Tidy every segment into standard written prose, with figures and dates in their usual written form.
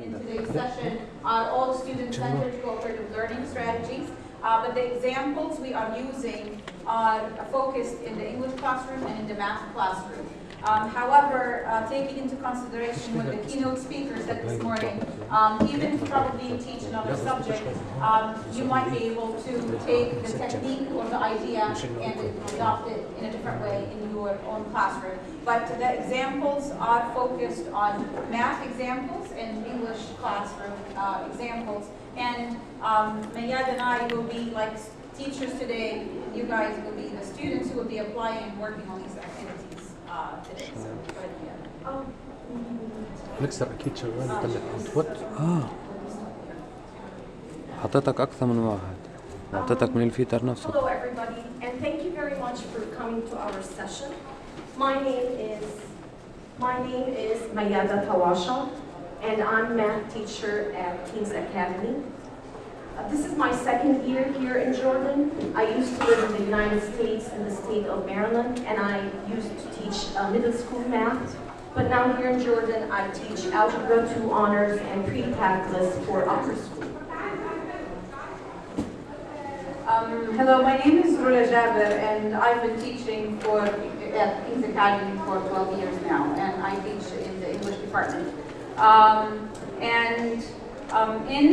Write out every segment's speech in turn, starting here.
in today's session are all student-centered cooperative learning strategies. But the examples we are using are focused in the English classroom and in the math classroom. However, taking into consideration what the keynote speaker said this morning, even if probably you teach another subject, you might be able to take the technique or the idea and adopt it in a different way in your own classroom. But the examples are focused on math examples and English classroom examples. And Mayyada and I will be like teachers today. You guys will be the students who will be applying and working on these activities today. So, but yeah. مكسر أكيد شغال يطلع أوتبوت. حطيتك أكثر من واحد. حطيتك من الفيتر نفسه. Hello everybody, and thank you very much for coming to our session. My name is Mayyada Tawasha, and I'm math teacher at King's Academy. This is my second year here in Jordan. I used to live in the United States in the state of Maryland, and I used to teach middle school math. But now here in Jordan, I teach Algebra 2 Honors and Pre-Calculus for upper school. Hello, my name is Rola, and I've been teaching at King's Academy for 12 years now, and I teach in the English department. In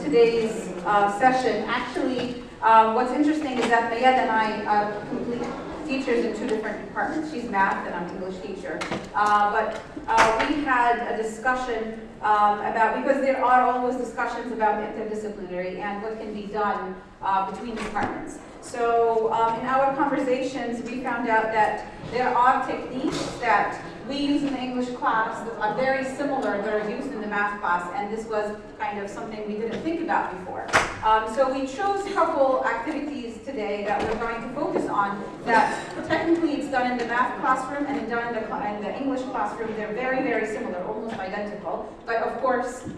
today's session, actually, what's interesting is that Mayyada and I are complete teachers in two different departments. She's math and I'm English teacher. But we had a discussion about, because there are always discussions about interdisciplinary and what can be done between departments. So in our conversations, we found out that there are techniques that we use in the English class that are very similar that are used in the math class, and this was kind of something we didn't think about before. So we chose a couple activities today that we're going to focus on that technically it's done in the math classroom and done in the English classroom. They're very, very similar, almost identical, but of course we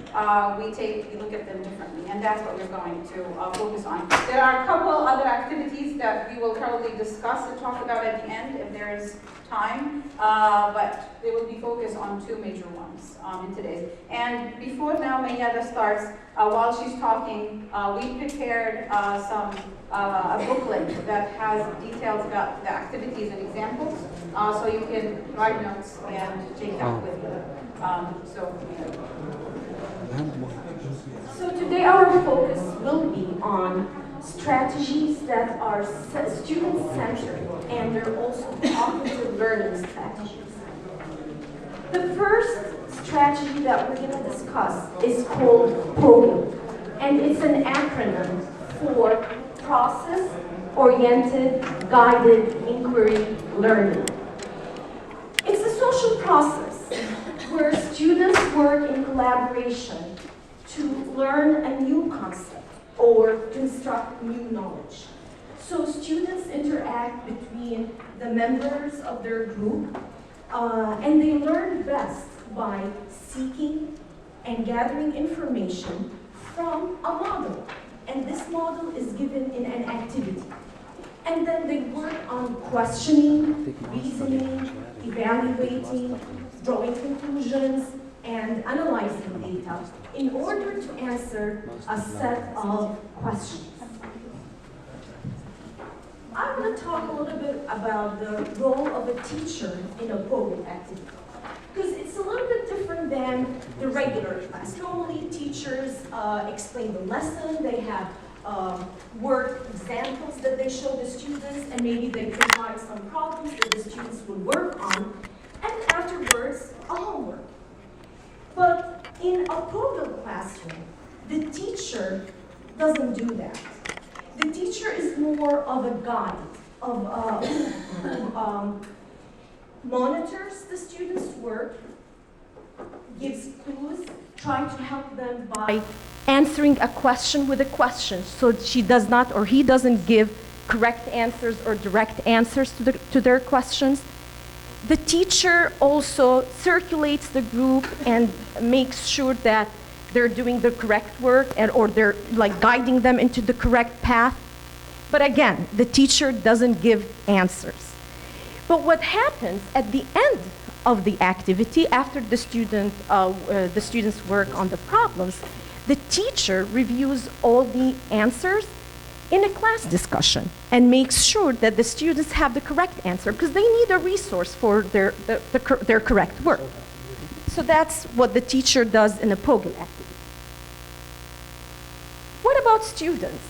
look at them differently, and that's what we're going to focus on. There are a couple other activities that we will probably discuss and talk about at the end if there is time, but they will be focused on two major ones in today's. And before now Mayyada starts, while she's talking, we prepared a booklet that has details about the activities and examples, so you can write notes and take that with you. So today our focus will be on strategies that are student-centered, and they're also cognitive learning strategies. The first strategy that we're going to discuss is called POGIL, and it's an acronym for Process-Oriented Guided Inquiry Learning. It's a social process where students work in collaboration to learn a new concept or construct new knowledge. So students interact between the members of their group, and they learn best by seeking and gathering information from a model. And this model is given in an activity. And then they work on questioning, reasoning, evaluating, drawing conclusions, and analyzing data in order to answer a set of questions. I want to talk a little bit about the role of a teacher in a POGIL activity, because it's a little bit different than the regular class. Normally, teachers explain the lesson, they have work examples that they show the students, and maybe they provide some problems that the students will work on, and afterwards, a homework. But in a POGIL classroom, the teacher doesn't do that. The teacher is more of a guide, who monitors the students' work, gives clues, tries to help them by answering a question with a question, so she does not or he doesn't give correct answers or direct answers to their questions. The teacher also circulates the group and makes sure that they're doing the correct work or they're like guiding them into the correct path. But again, the teacher doesn't give answers. But what happens at the end of the activity, after the students work on the problems, the teacher reviews all the answers in a class discussion and makes sure that the students have the correct answer, because they need a resource for their correct work. So that's what the teacher does in a POGIL activity. What about students?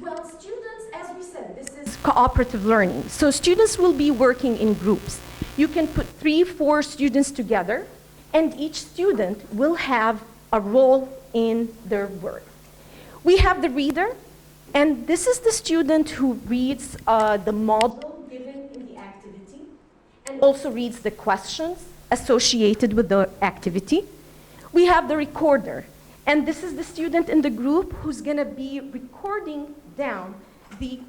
Well, students, as we said, this is cooperative learning. So students will be working in groups. You can put 3, 4 students together, and each student will have a role in their work. We have the reader, and this is the student who reads the model given in the activity, and also reads the questions associated with the activity. We have the recorder, and this is the student in the group who's going to be recording down the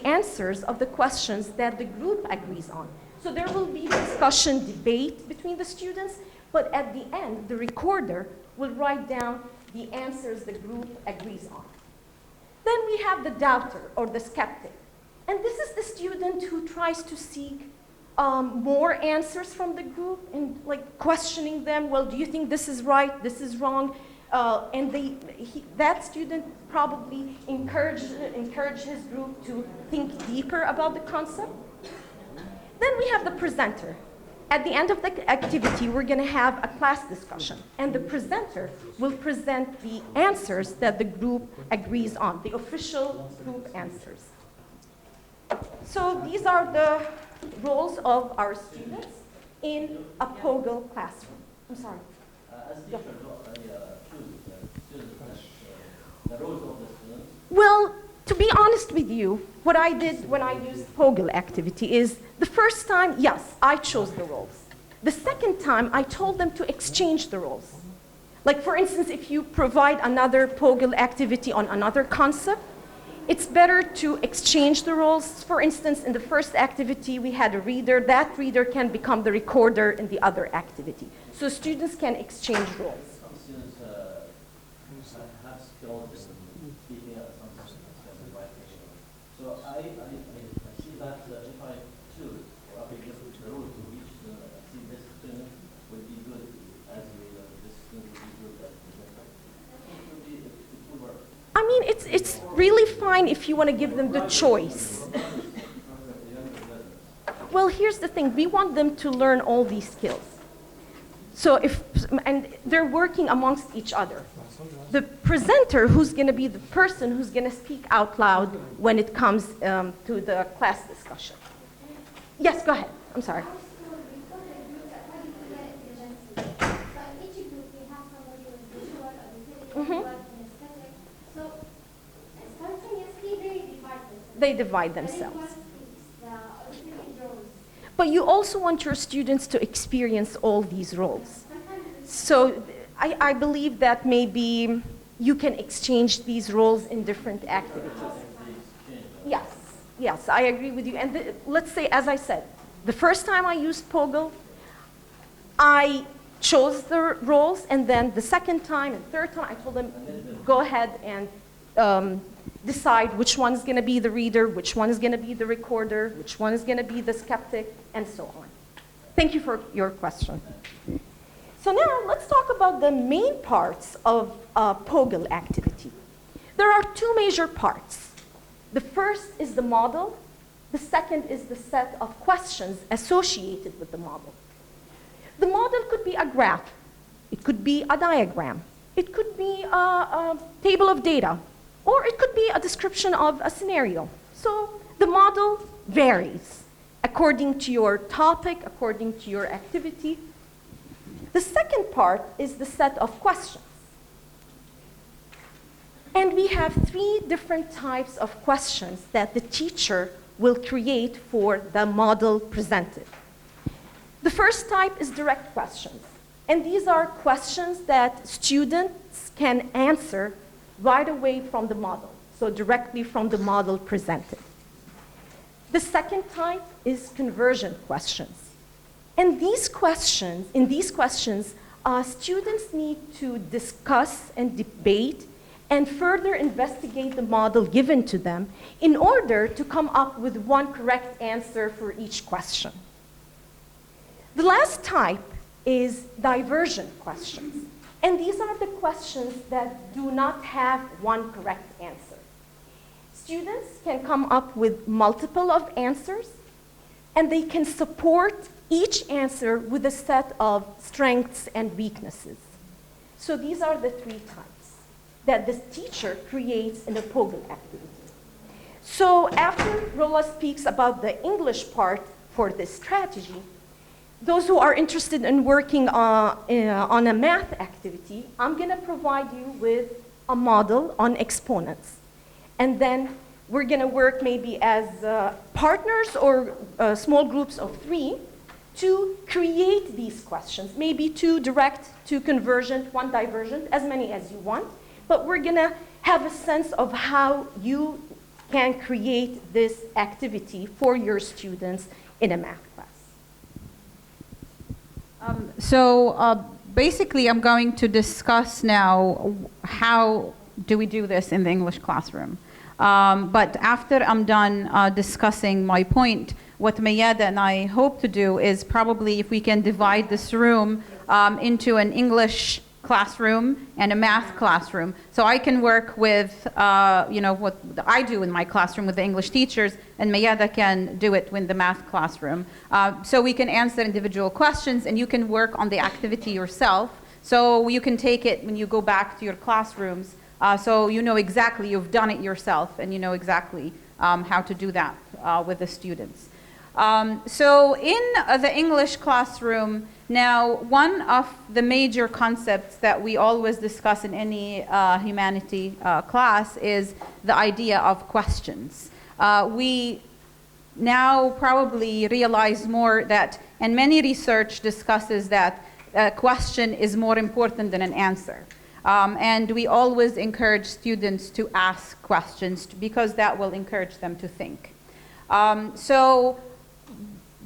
answers of the questions that the group agrees on. So there will be discussion, debate between the students, but at the end, the recorder will write down the answers the group agrees on. Then we have the doubter, or the skeptic. And this is the student who tries to seek more answers from the group and like questioning them. Well, do you think this is right? This is wrong? And that student probably encourage his group to think deeper about the concept. Then we have the presenter. At the end of the activity, we're going to have a class discussion, and the presenter will present the answers that the group agrees on, the official group answers. So these are the roles of our students in a POGIL classroom. I'm sorry. As teacher, choose the roles of the students? Well, to be honest with you, what I did when I used POGIL activity is, the first time, yes, I chose the roles. The second time, I told them to exchange the roles. Like, for instance, if you provide another POGIL activity on another concept, it's better to exchange the roles. For instance, in the first activity, we had a reader. That reader can become the recorder in the other activity. So students can exchange roles. Some students have skills in speaking at some specified issue. So I see that if I choose or I give the role to each student, I see this student will be good as a reader, this student will be good as a presenter. It will work. I mean, it's really fine if you want to give them the choice. Well, here's the thing. We want them to learn all these skills. So and they're working amongst each other. The presenter, who's going to be the person who's going to speak out loud when it comes to the class discussion. Yes, go ahead. I'm sorry. Mm-hmm. They divide themselves. But you also want your students to experience all these roles. So I believe that maybe you can exchange these roles in different activities. Yes, I agree with you. And let's say, as I said, the first time I used POGIL, I chose the roles, and then the second time and third time, I told them, go ahead and decide which one is going to be the reader, which one is going to be the recorder, which one is going to be the skeptic, and so on. Thank you for your question. So now let's talk about the main parts of POGIL activity. There are 2 major parts. The first is the model. The second is the set of questions associated with the model. The model could be a graph. It could be a diagram. It could be a table of data. Or it could be a description of a scenario. So the model varies according to your topic, according to your activity. The second part is the set of questions. And we have 3 different types of questions that the teacher will create for the model presented. The first type is direct questions. And these are questions that students can answer right away from the model, so directly from the model presented. The second type is conversion questions. And in these questions, students need to discuss and debate and further investigate the model given to them in order to come up with one correct answer for each question. The last type is diversion questions. And these are the questions that do not have one correct answer. Students can come up with multiple of answers, and they can support each answer with a set of strengths and weaknesses. So these are the three types that the teacher creates in a POGIL activity. So after Rola speaks about the English part for this strategy, those who are interested in working on a math activity, I'm going to provide you with a model on exponents. And then we're going to work maybe as partners or small groups of 3 to create these questions, maybe 2 direct, 2 convergent, 1 divergent, as many as you want. But we're going to have a sense of how you can create this activity for your students in a math class. Basically, I'm going to discuss now how do we do this in the English classroom. But after I'm done discussing my point, what Mayyada and I hope to do is probably if we can divide this room into an English classroom and a math classroom. So I can work with, what I do in my classroom with the English teachers, and Mayyada can do it with the math classroom. So we can answer individual questions, and you can work on the activity yourself. So you can take it when you go back to your classrooms. So you know exactly, you've done it yourself, and you know exactly how to do that with the students. So in the English classroom, now one of the major concepts that we always discuss in any humanity class is the idea of questions. We now probably realize more that, and many research discusses that a question is more important than an answer. And we always encourage students to ask questions because that will encourage them to think. So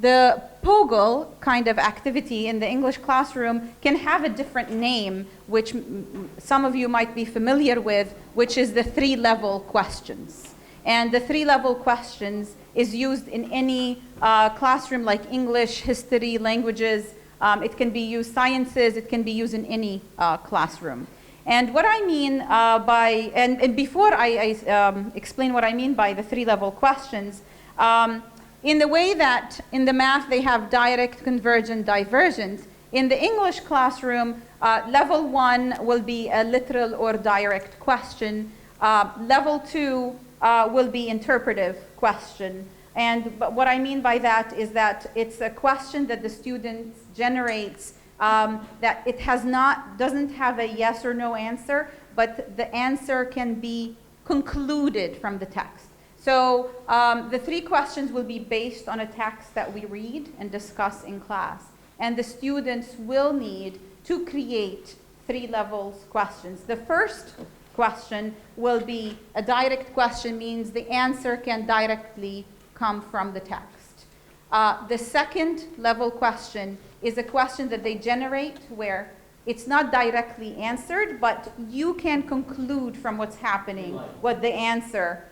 the POGIL kind of activity in the English classroom can have a different name, which some of you might be familiar with, which is the 3-level questions. And the 3-level questions is used in any classroom like English, history, languages. It can be used sciences, it can be used in any classroom. And what I mean and before I explain what I mean by the 3-level questions, in the way that in the math they have direct, convergent, divergent, in the English classroom, level 1 will be a literal or direct question. Level 2 will be interpretive question. But what I mean by that is that it's a question that the student generates that it doesn't have a yes or no answer, but the answer can be concluded from the text. So the 3 questions will be based on a text that we read and discuss in class. And the students will need to create 3 levels questions. The first question will be a direct question, means the answer can directly come from the text. The second level question is a question that they generate where it's not directly answered, but you can conclude from what's happening what the answer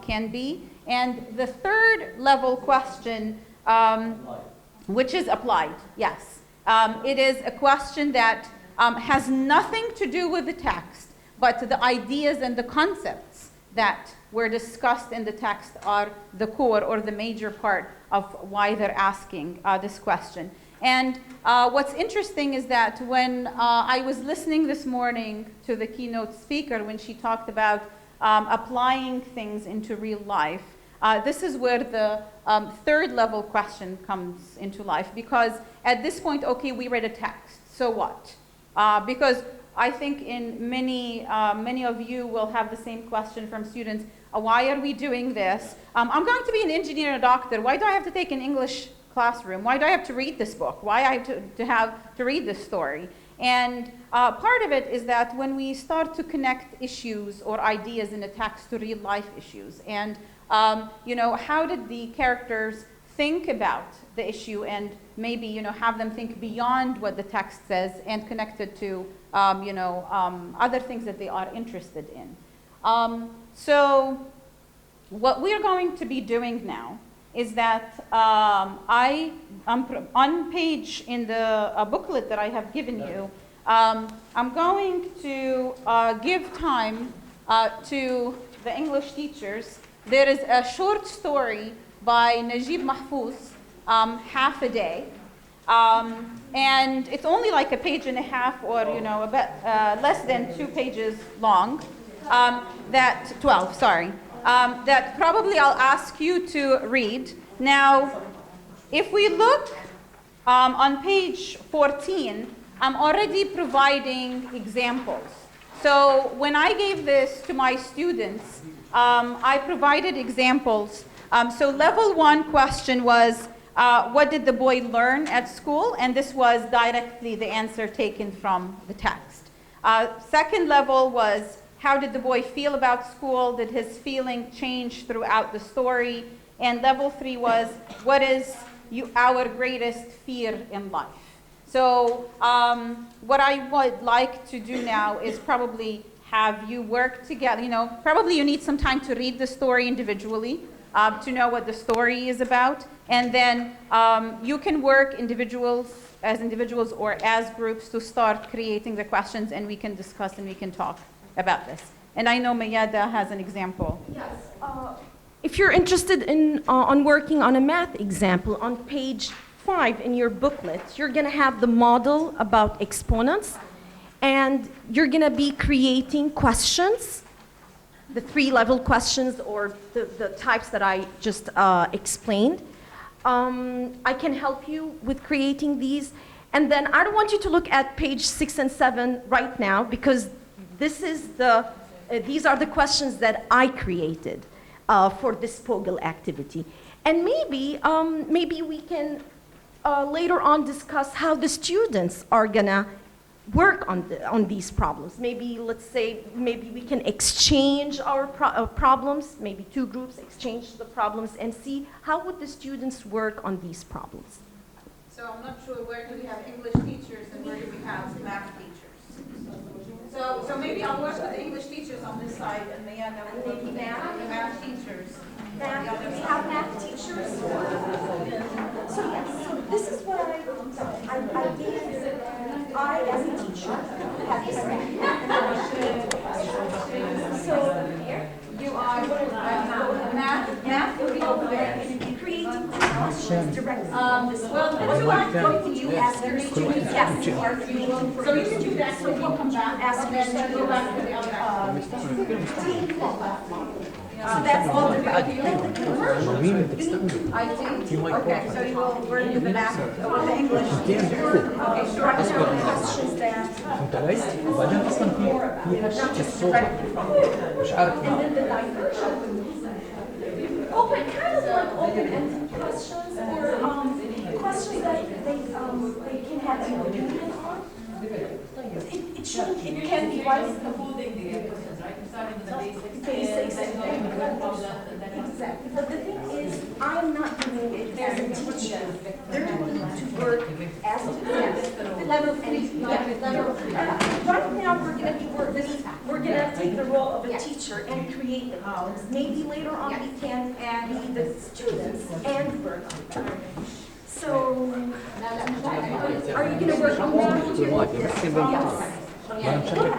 can be. And the third level question, which is applied, yes. It is a question that has nothing to do with the text, but the ideas and the concepts that were discussed in the text are the core or the major part of why they're asking this question. And what's interesting is that when I was listening this morning to the keynote speaker when she talked about applying things into real life, this is where the 3rd level question comes into life, because at this point, okay, we read a text, so what? Because I think in many of you will have the same question from students, why are we doing this? I'm going to be an engineer and a doctor, why do I have to take an English classroom? Why do I have to read this book? Why do I have to read this story? And part of it is that when we start to connect issues or ideas in a text to real life issues, and how did the characters think about the issue and maybe have them think beyond what the text says and connect it to other things that they are interested in. So what we're going to be doing now is that on page in the booklet that I have given you, I'm going to give time to the English teachers. There is a short story by Najib Mahfouz, half a day. And it's only like a page and a half, or a bit less than 2 pages long. That 12, sorry. That probably I'll ask you to read. Now, if we look on page 14, I'm already providing examples. So when I gave this to my students, I provided examples. So level 1 question was, what did the boy learn at school? And this was directly the answer taken from the text. Second level was, how did the boy feel about school? Did his feeling change throughout the story? And level 3 was, what is our greatest fear in life? So what I would like to do now is probably have you work together. Probably you need some time to read the story individually, to know what the story is about. And then you can work as individuals or as groups to start creating the questions, and we can discuss and we can talk about this. And I know Mayyada has an example. Yes. If you're interested in on working on a math example, on page 5 in your booklet, you're going to have the model about exponents, and you're going to be creating questions, the 3-level questions or the types that I just explained. I can help you with creating these. And then I don't want you to look at page 6 and 7 right now, because these are the questions that I created for this POGIL activity. And maybe we can later on discuss how the students are gonna work on these problems. Maybe, let's say, maybe we can exchange our problems, maybe 2 groups exchange the problems and see how would the students work on these problems. So I'm not sure, where do we have English teachers and where do we have math teachers? So maybe I'll work with the English teachers on this side, and Mayyada will work with the math teachers. We have math teachers. So yes, so this is what I gave. I, as a teacher, have this So You are math will be over there. creating questions directly. Well, what do I What would you ask your students? Yes. So you can do that, so we'll come back, Ask and then go back to the other. That's all the I think, okay, so you will work with the math, with the English teacher. Okay, sure. questions that وبعدين اصلا في هالشيء الصوت مش عارف and then the diversion. Open, kind of like open-ended questions, or questions that they can have an opinion on. It can be Holding the questions, right? Starting with the basics. Exactly. But the thing is, I'm not doing it as a teacher. They're doing it to work as a teacher. Level 3. Right now, we're going to take the role of a teacher and create the problems. Maybe later on we can be the students and work on them. So, are you going to work on that? Yes. وانا مشارك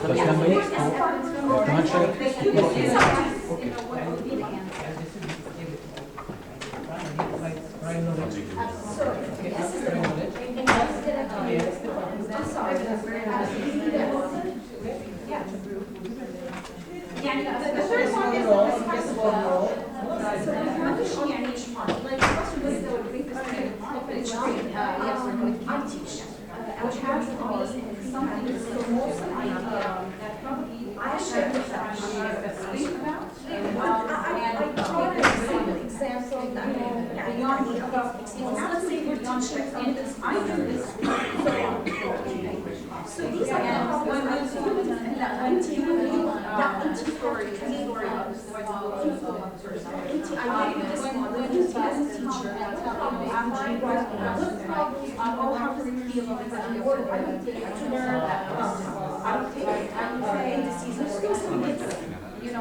بس لما يحكوا كمان شارك So these are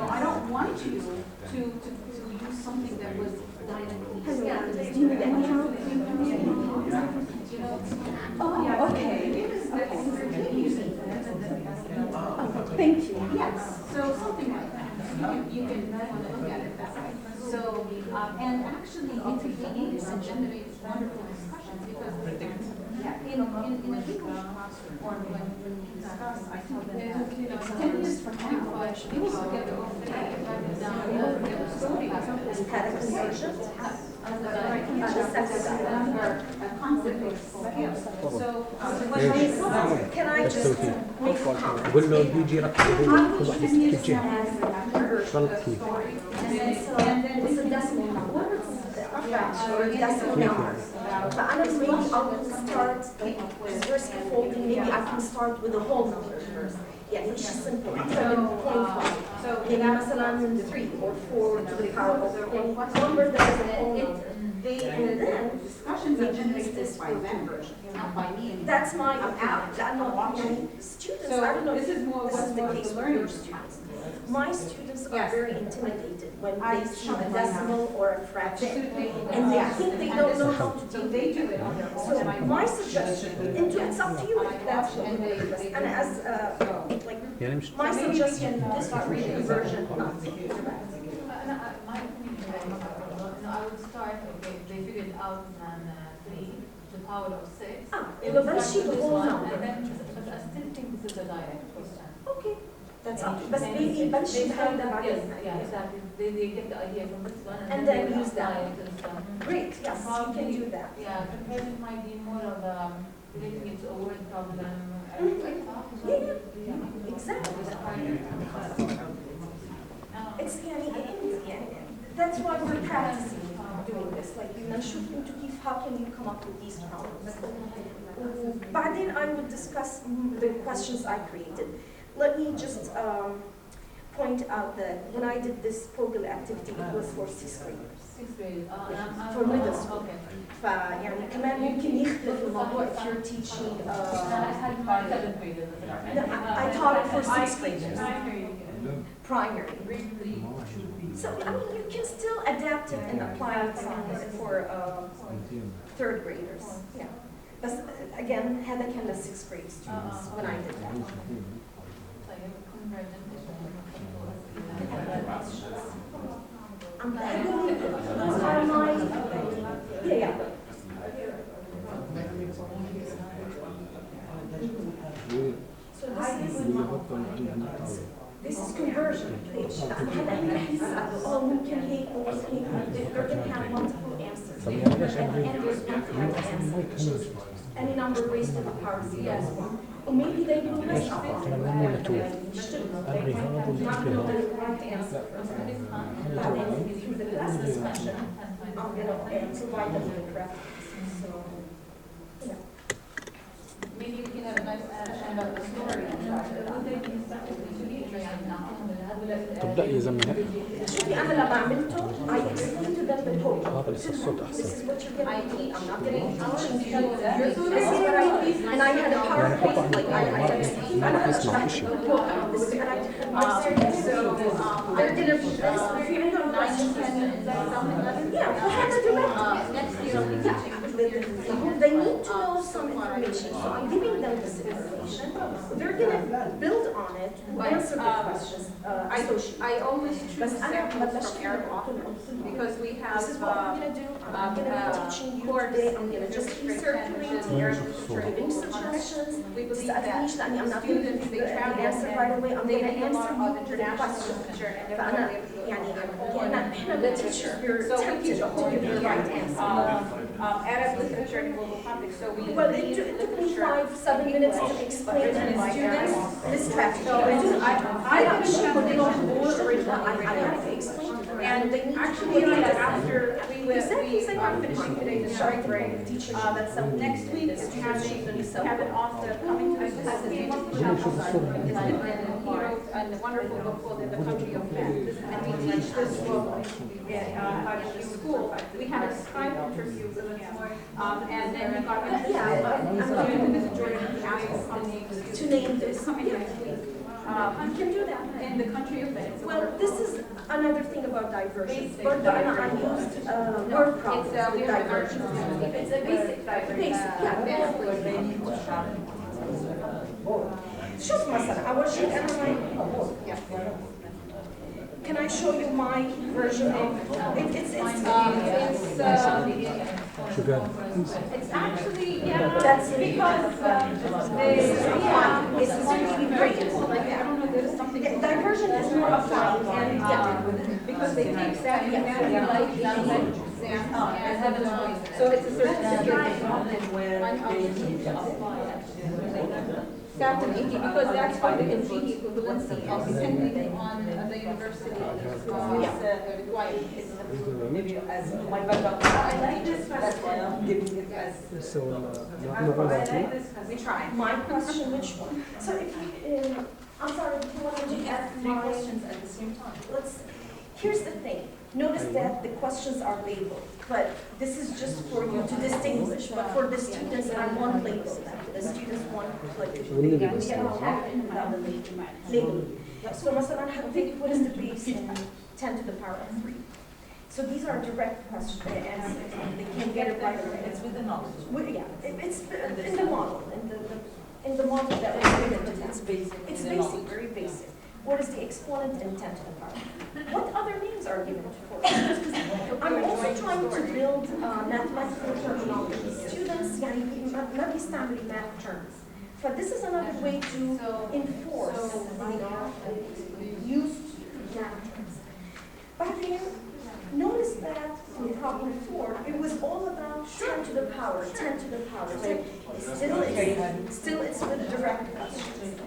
I don't want you to use something that was Do you need any help? Oh, okay. Thank you. Yes, so something like that. You can want to look at it that way. So, and actually intervenes and generates wonderful discussions because in a English classroom or when we discuss, I tell them that it's 10 years from now, people will get the whole thing, write it down, get the story. Is that a conversion? Can I just make a comment? قول له بيجي يركب هو كل واحد يتجه غلط فيه. And then it's a decimal number, or a decimal number. But I don't maybe I will start, because you're scaffolding, maybe I can start with a whole number first. Yeah, it's just simple. So maybe مثلا 3 or 4 to the power of a number that is a whole number. And then discussions we are use generated this by for them, conversion. not by me. That's my opinion. That not students. So I don't know this if is more this is the what case the with learning your students. My students are Yes. very intimidated when I they see shut a mine decimal or a fraction, Absolutely. and they think they don't know how to So deal they with do it. it on their own. So and I my watch. suggestion, and it's up to you if that's what you And want. they And do. as like يعني مش my suggestion, this conversion, not My opinion is, I would start, okay, they figured out than 3 to the power of 6. يبقى بمشي This بهول one, number. and then, but I still think this is a direct question. Okay, that's up. بس maybe بمشي بهذا بعدين. Yeah, exactly. They get the idea from this one And and then they use that. apply it to this one. Great, yes, you can do that. Yeah, conversion might be more of relating it to a word problem. Exactly. It's that's why we're practicing doing this. Like نشوف انتوا كيف how can you come up with these problems. بعدين I would discuss the questions I created. Let me just point out that when I did this POGIL activity, it was for 6th graders. 6th grade. For middle school. Okay. فيعني كمان ممكن يختلف الموضوع if you're teaching. I had my 7th graders. No, I taught it for 6th graders. Primary. So I mean, you can still adapt it and apply it for 3rd graders. Yeah. But again, هذا كان ل 6th grade students when I did that. I'm yeah. So this is conversion. هلا رح يسألوا ممكن هيك وممكن هيك. They're going to have multiple answers. And there's incorrect answer. Any number raised to the power of 0. Or maybe they will miss out. Not know the right answer. But then through the class discussion, I'm going to provide them with the correct answer. So, yeah. Maybe we can have a nice end of the story and try تبدأ يزمنها. شوفي أنا لما عملته I explained to them the total. هذا لسه الصوت This أحسن. is what you're going to teach. I'm not going to teach you that. This is what I teach. And I had a PowerPoint, like I had ما اسمع شيء. this and I took my students. So they're going to be this. If you know 9, 10, 11, yeah, we'll have to do it. next year we'll be teaching. They need to know some information, so I'm giving them this information. They're going to build on it to answer the questions associated. I always choose But I'm samples from Arab authors because we have This is what I'm going to do. I'm going to be teaching you today. I'm going to just be circulating, giving suggestions. We believe I'm that not going to students, give they the travel answer right away. I'm they going to make a lot answer of you the international questions. literature and they're فأنا able to يعني إحنا teacher, we're So we tempted teach a to whole give the right answer. Arab literature and global context, so we Well, read it took me literature. 5-7 minutes to explain to the students this strategy. I have a sheet with all the original. I have to explain to them. And they need actually, to like, after we are finishing today the short break, that's next week is having Kevin Author coming to us as a and the wonderful book called In the Country of Men. And we teach this book in school. We had a Skype interview with him, and then he got interested. I'm going to visit Jordan and ask him to name this coming next week. You can do that. in the country of Venice. Well, this is another thing about diversion. Basic But I diversion. used word It's problems we with have diversion. it's a basic diversion. Basic, yeah. شوف مثلا أورجيك أنا Can I show you my version of it's It's actually, yeah, That's because it's really great. Like, I don't know, there's something. diversion is more of fun and Because they take that, so it's a certificate. Because that's for the equivalency of depending on the university requirement. Maybe as my background, I like this, that's why I'm giving it as. We try. my question, which one? So if you, I'm sorry, if you want to look at Three my questions at the same time. Here's the thing. Notice that the questions are labeled, but this is just for you to distinguish. But for the students, I want labels. The students want like label. So مثلا هديك what is the base in 10 to the power of 3? So these are direct questions, answers. They can't get it right away. It's with the knowledge. It's in the model, in the model that was given to them. It's basic. It's in the basic, knowledge. very basic. What is the exponent in 10 to the power? What other names are given for it? I'm also trying to build mathematical terminology. Students not يستعملوا math terms. But this is another way to enforce, use math terms. But then, notice that in problem 4, it was all about 10 to the power, 10 to the power. Still it's with direct questions.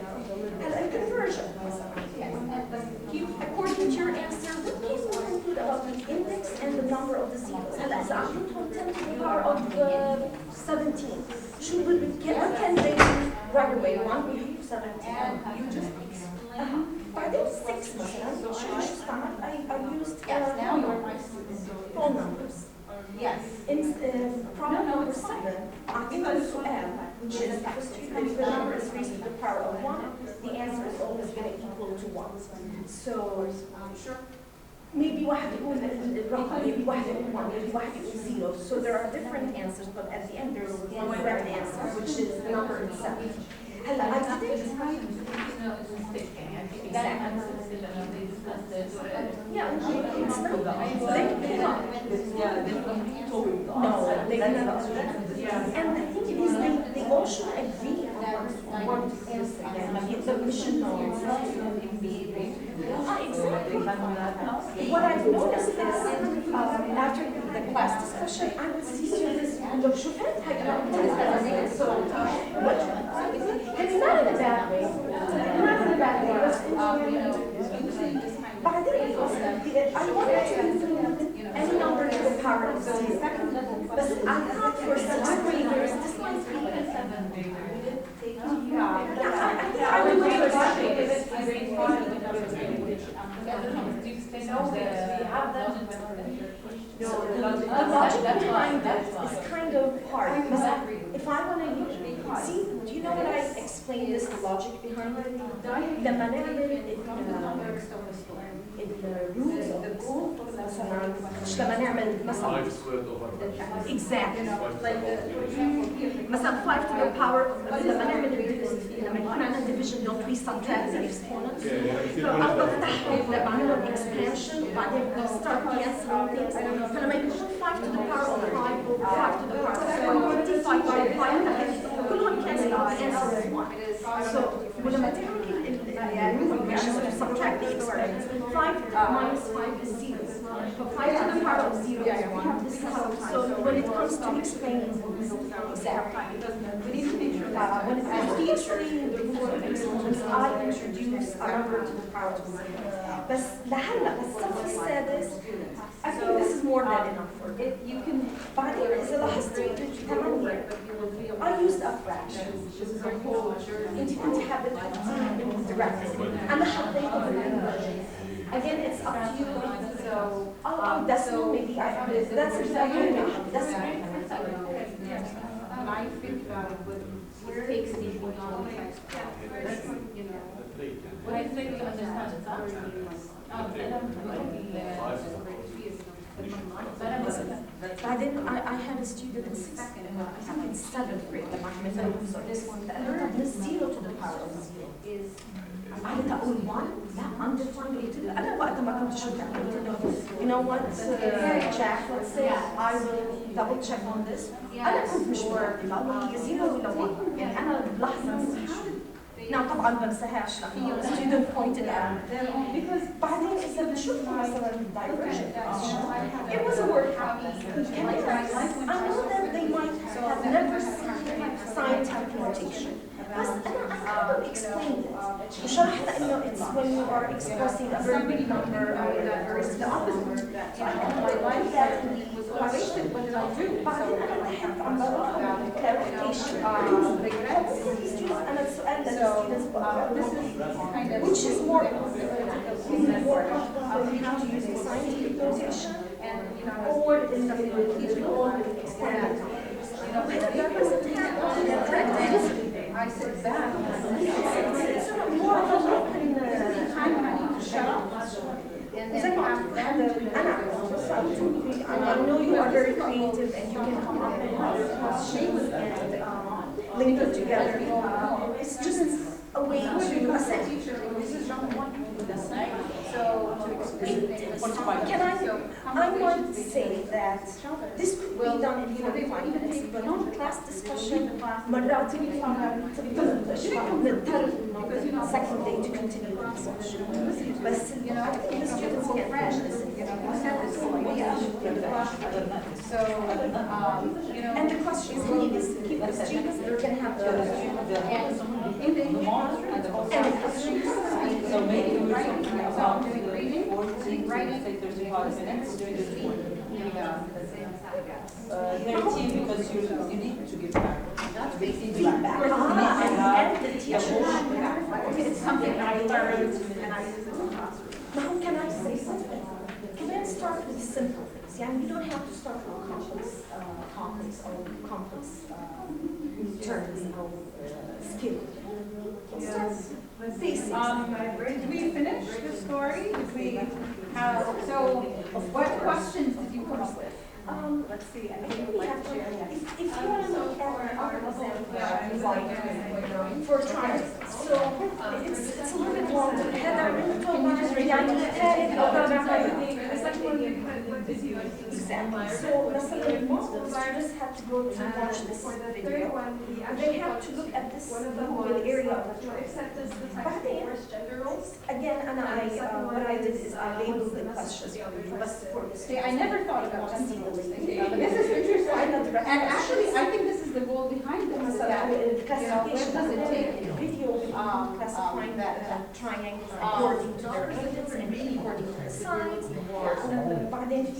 And a conversion. According to your answer, what case will include about the index and the number of the zeros? And that's 10 to the power of 17. Should we get what can they do right away? 1 will be 17. And you just explain. But then 6 مثلا, I used Yes, now you're my student. phone numbers. Yes. In problem number 7, أعطينا السؤال, which is if the number is raised to the power of 1, the answer is always going to equal to 1. So, Sure. maybe واحد يقول الرقم, maybe واحد يقول 1, maybe واحد يقول 0. So there are different answers, but at the end there's one correct answer, which is the number itself. هلا I didn't Yeah, it's not. They cannot. No, they cannot. And the thing is, they all should agree on one answer. The mission knows. Exactly. What I've noticed is, after the class discussion, I would see students, لو شفت so it's not in a bad way. Not in a bad way. بعدين I wanted to include any number to the power of 0. But I thought for 6th graders, this might be I would do the logic behind that is kind of hard. If I want to see, do you know what I explained this logic behind it? لما نعمل الروتس of the group مثلا لما نعمل مثلا exactly مثلا 5 to the power لما نعمل لما يكون عندنا division don't we subtract the exponents فأنا بفتحهم بعملهم expansion وبعدين start canceling things فلما يكون 5 to the power of 5 over 5 to the power of 5 by 5 كلهم cancel out the answer is 1 so ولما تعمل subtract the exponents 5 minus 5 is 0 so 5 to the power of 0 is 1 this is how so when it comes to explaining exactly we need to make sure that when it comes to explaining the rule of exponents I introduce a number to the power of 0 بس لهلا الصف السادس I think this is more than enough for it. You can بعدين إذا لاحظتي 8 I used a fraction انت كنت حابة تحطيه directly أنا حطيته بالconversion again it's up to you so decimal maybe that's exactly decimal I think about it, but it takes the بعدين I had a student in sixth, I think in seventh grade لما عملنا so this one that learned this 0 to the power of 0 is قعدت اقول 1 لا undefined قلت له انا وقت ما كنت اشوف قلت له you know what Jack let's say I will double check on this انا كنت مش متأكدة هي 0 ولا 1 يعني انا بلحظة نعم طبعا ما بنساهاش لأنه student pointed out بعدين إذا بنشوف مثلا diversion question it was a word problem I know that they might have never seen scientific notation بس أنا I kind of explained it وشرحت إنه it's when you are expressing a very big number or it's the opposite so I kind of like that what did I do بعدين أنا بحب عم بروح clarification أنا السؤال ده this is kind of which is more how to use the scientific notation and or in the or experiment. I sit back It's more of a time when I need to shut up and then have I know you are very creative and you can come up with shapes and link them together. It's just a way to assess. So to explain things. Can I want to say that this could be done in 45 minutes, but on class discussion, مرات second day to continue the discussion. But I think the students can finish this. So, And the question is keep the students, they're going to have to in the So maybe we writing, can so I'm doing reading, writing, say 35 minutes, doing the speed. 13 because you need to give back. feedback. And the teacher. it's something that I learned and I use it in the classroom. Now can I say something? Can I start with simple things? Yeah, you don't have to start with complex terms or skills. Start with basics. Did we finish the story? Did we have, so what questions did you come up with? Let's see, I think you would like to share, yes. If you want to look at our example, for trying, so it's a little bit long. Heather, can you just read out exactly. So students have to go to watch this video. They have to look at this little area of the again, and what I did is I labeled the questions. See, I never thought about this. This is interesting. And actually, I think this is the goal behind this. Is that, where does it take you? Video classifying that triangle according to their angles and according to the sides.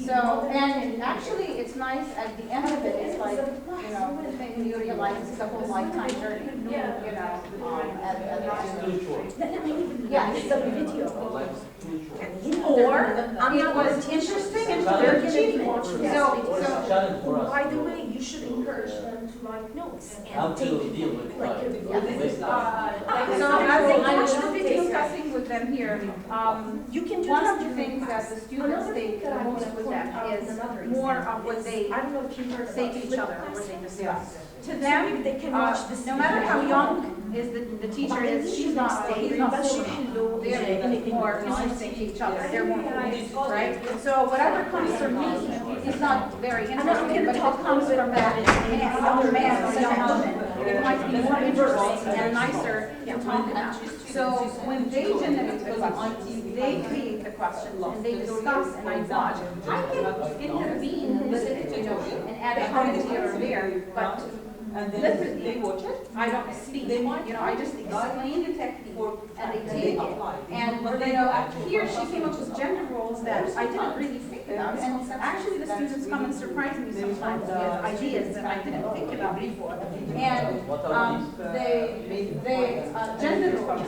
So, and actually, it's nice at the end of it, it's like, you realize it's a whole lifetime journey, Yeah, it's a video. Or it was interesting and very achievement. So, by the way, you should encourage them to write notes How and to take deal with So I will be discussing with them here. You can do One this of the during things that class. the students take the most with them is more of what they I don't know if you heard say to each other, what they discuss. To them, they can watch this no matter how young is the teacher is, he's not full. They're more interesting to each other. They're more cool, right? So whatever comes from me is not very interesting, but if it comes from that young man or young woman, it might be more interesting and nicer to talk about. So when they generate the questions, they create the questions and they discuss and I watch. I can intervene and listen to and add a comment here or there, but And then literally, they watch it. I don't speak. I just explain the technique and they they take it. apply. And here she came up with gender roles that I didn't really think about. And actually the students come and surprise me sometimes with ideas that I didn't think about before. And gender roles.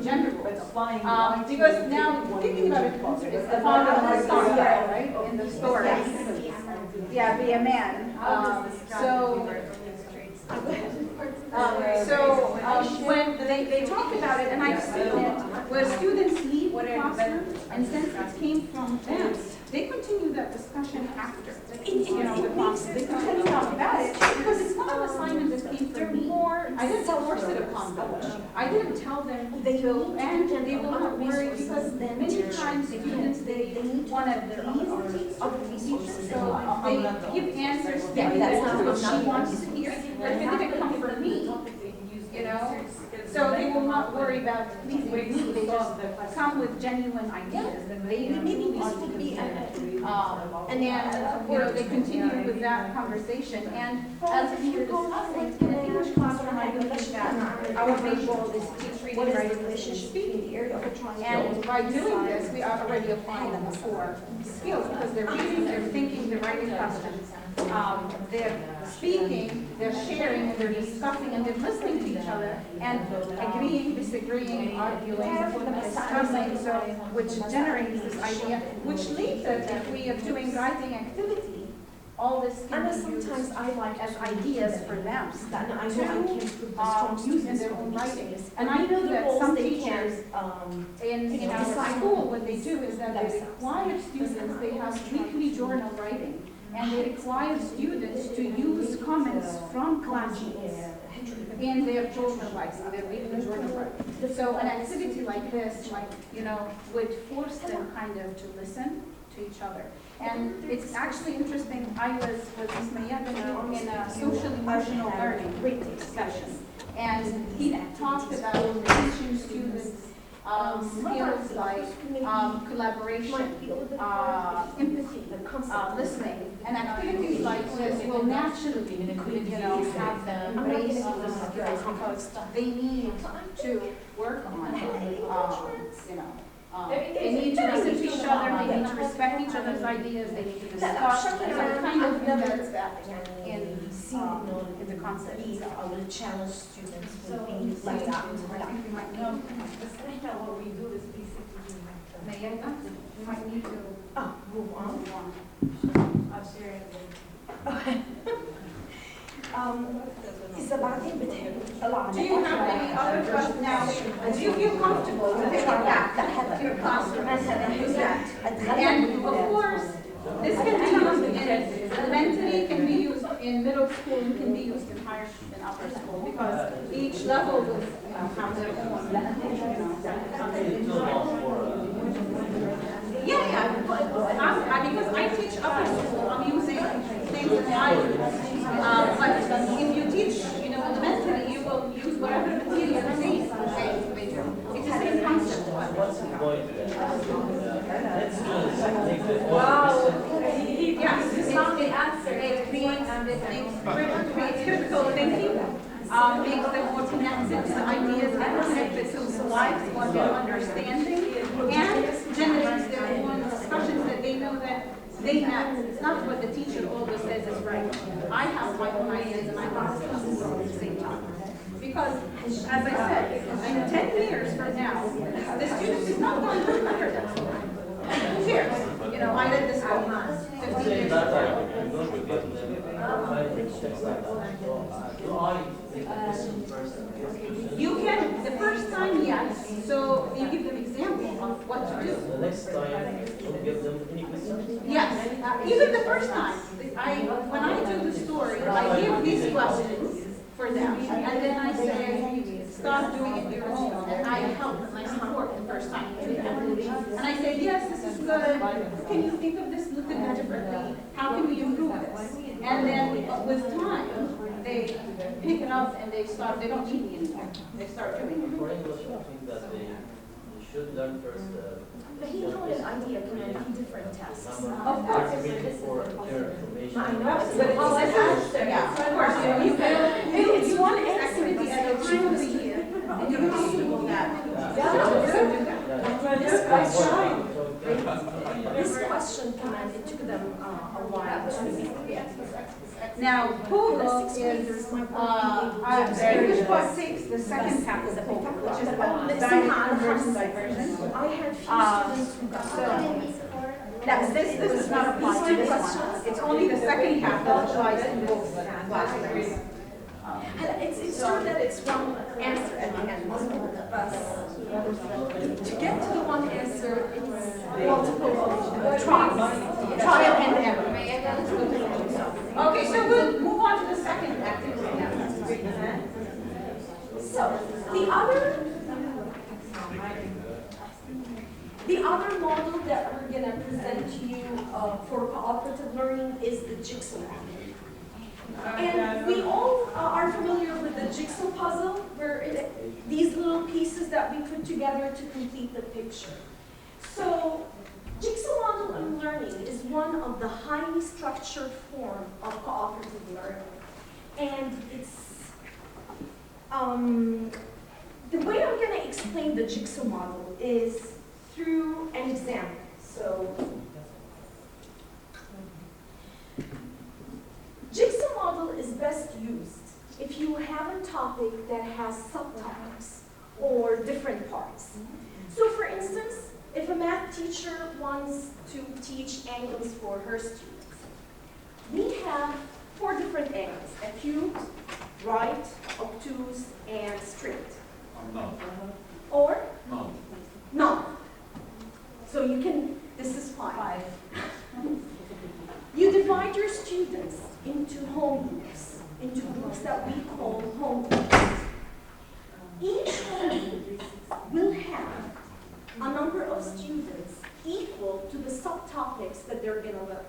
Gender roles. Because now thinking about it, it's the father of the star, right? In the story. Yeah, be a man. When they talk about it, and I've seen it where students leave the classroom, and since it came from them, they continue that discussion after. You know, the classes, they continue to talk about it, because it's not an assignment that came from me. I didn't force it upon them. I didn't tell them to, and they will not worry, because many times students, they want to please other teachers, so they give answers to what she wants to hear, but if it didn't come from me, you know, so they will not worry about pleasing me. They just come with genuine ideas, and they really are to be and then, you know, they continue with that conversation. And as we were discussing in the English classroom, I believe that our main goal is to teach reading, writing, listening, speaking. And by doing this, we are already applying them for skills, because they're reading, they're thinking, they're writing questions. They're speaking, they're sharing, and they're discussing, and they're listening to each other, and agreeing, disagreeing, arguing, discussing, so which generates this idea, which leads us, if we are doing writing activity, all this can be used sometimes I like as ideas for them that I know I can put the strong use in their own writing. And I know that some teachers in our school, what they do is that they require students, they have weekly journal writing. And they require students to use comments from classmates in their journal writing, in their weekly journal writing. So an activity like this, like, you know, would force them kind of to listen to each other. And it's actually interesting, I was with Ms. Mayyada in a social emotional learning session. And he talked about teaching students skills like collaboration, empathy, listening, and activities like this will naturally, you know, have them embrace these skills, because they need to work on, you know, they need to listen to each other, they need to respect each other's ideas, they need to discuss, so it kind of embeds that in the concept. I will challenge students So, like that. I think we might know. What we do is basically, Mayyada, we might need to Move on. move on. I'll share it with إذا بتحب طلع Do you have any other questions now? Do you feel comfortable to take it back to your classroom and use that? And of course, this can be used in elementary, can be used in middle school, and can be used in higher and upper school, because each level will have their own, because I teach upper school, I'm using things in my but if you teach, you know, elementary, you will use whatever material they do. It's the same concept. What's the point? Let's make the Yes, it's not the answer. It creates critical thinking, makes them more connected to ideas and connected to lives, what they're understanding, and generates their own discussions that they know that they have. It's not what the teacher always says is right. I have my own ideas, and I want to discuss them at the same time. Because, as I said, in 10 years from now, the student is not going to remember that. Who cares? You know, I read this book 15 years ago. You can, the first time, yes. So you give them example of what to do. The next time, don't give them any questions. Yes, even the first time. When I do the story, I give these questions for them, and then I say, start doing it your own, and I help them, I support the first time. And I say, yes, this is good. Can you think of this, look at that differently? How can we improve this? And then with time, they pick it up and they don't need me anymore. They start doing it. For English, I think that they should learn first. But he told an idea can be different tasks. Of course. For their information. I know. Yeah, of course, you know, you can, it's one activity at a time of the year, and you're comfortable with that. This question commanded took them a while to Now, POGIL is, English book takes the second half of the POGIL, which is about diversion. I had few students who got This is not applied to this one. It's only the second half that applies to both classes. It's true that it's one answer at the end, but to get to the one answer, it's multiple trials, trial and error. Okay, so we'll move on to the second activity now. So the other model that we're going to present to you for cooperative learning is the Jigsaw model. And we all are familiar with the jigsaw puzzle, where these little pieces that we put together to complete the picture. So jigsaw model in learning is one of the highly structured form of cooperative learning. And it's, the way I'm going to explain the jigsaw model is through an example. So jigsaw model is best used if you have a topic that has subtopics or different parts. So for instance, if a math teacher wants to teach angles for her students, we have 4 different angles: acute, right, obtuse, and straight. No. Or? No. None. So you can, this is 5. You divide your students into home groups, into groups that we call home groups. Each home group will have a number of students equal to the subtopics that they're going to learn.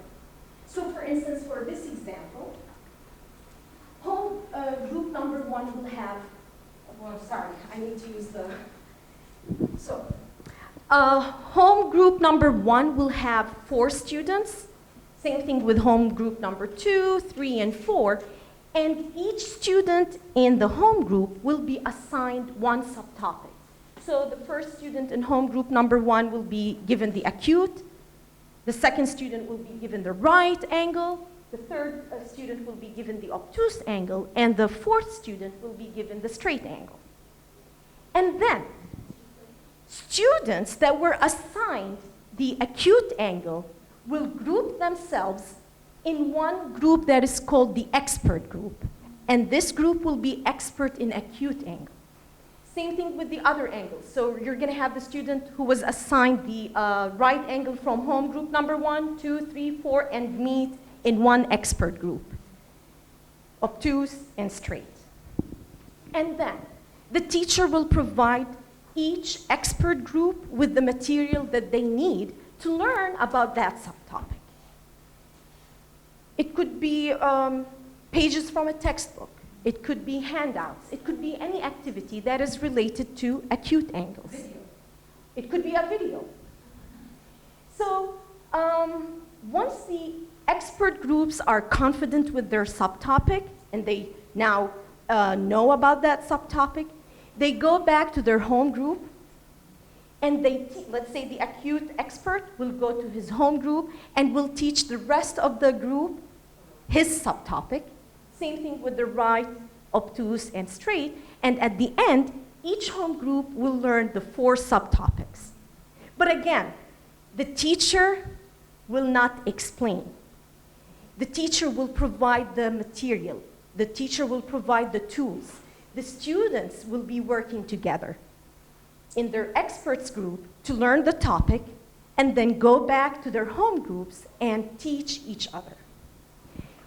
So for instance, for this example, home group number 1 will have, well, sorry, I need to use the, so home group number 1 will have 4 students. Same thing with home group number 2, 3, and 4. And each student in the home group will be assigned one subtopic. So the first student in home group number 1 will be given the acute. The second student will be given the right angle. The third student will be given the obtuse angle. And the fourth student will be given the straight angle. And then students that were assigned the acute angle will group themselves in one group that is called the expert group. And this group will be expert in acute angle. Same thing with the other angles. So you're going to have the student who was assigned the right angle from home group number 1, 2, 3, 4, and meet in one expert group, obtuse and straight. And then the teacher will provide each expert group with the material that they need to learn about that subtopic. It could be pages from a textbook. It could be handouts. It could be any activity that is related to acute angles. It could be a video. So once the expert groups are confident with their subtopic and they now know about that subtopic, they go back to their home group and let's say the acute expert will go to his home group and will teach the rest of the group his subtopic. Same thing with the right, obtuse, and straight. And at the end, each home group will learn the 4 subtopics. But again, the teacher will not explain. The teacher will provide the material. The teacher will provide the tools. The students will be working together in their experts group to learn the topic and then go back to their home groups and teach each other.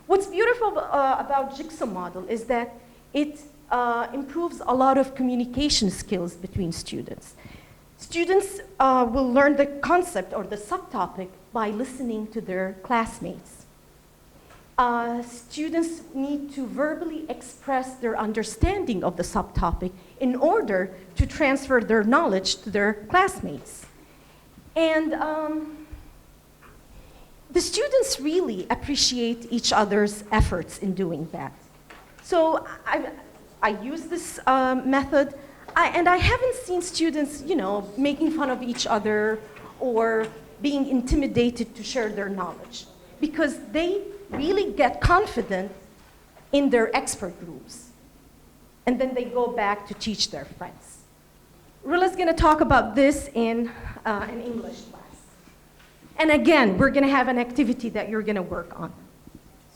What's beautiful about Jigsaw model is that it improves a lot of communication skills between students. Students will learn the concept or the subtopic by listening to their classmates. Students need to verbally express their understanding of the subtopic in order to transfer their knowledge to their classmates. And the students really appreciate each other's efforts in doing that. So I use this method, and I haven't seen students, making fun of each other or being intimidated to share their knowledge, because they really get confident in their expert groups. And then they go back to teach their friends. Rola's going to talk about this in an English class. And again, we're going to have an activity that you're going to work on.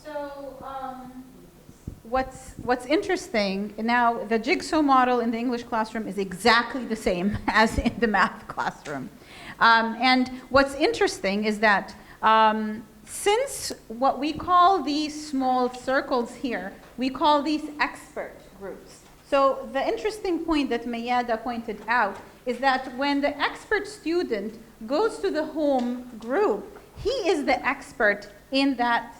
So, what's interesting, now the Jigsaw model in the English classroom is exactly the same as in the math classroom. And what's interesting is that since what we call these small circles here, we call these expert groups. So the interesting point that Mayyada pointed out is that when the expert student goes to the home group, he is the expert in that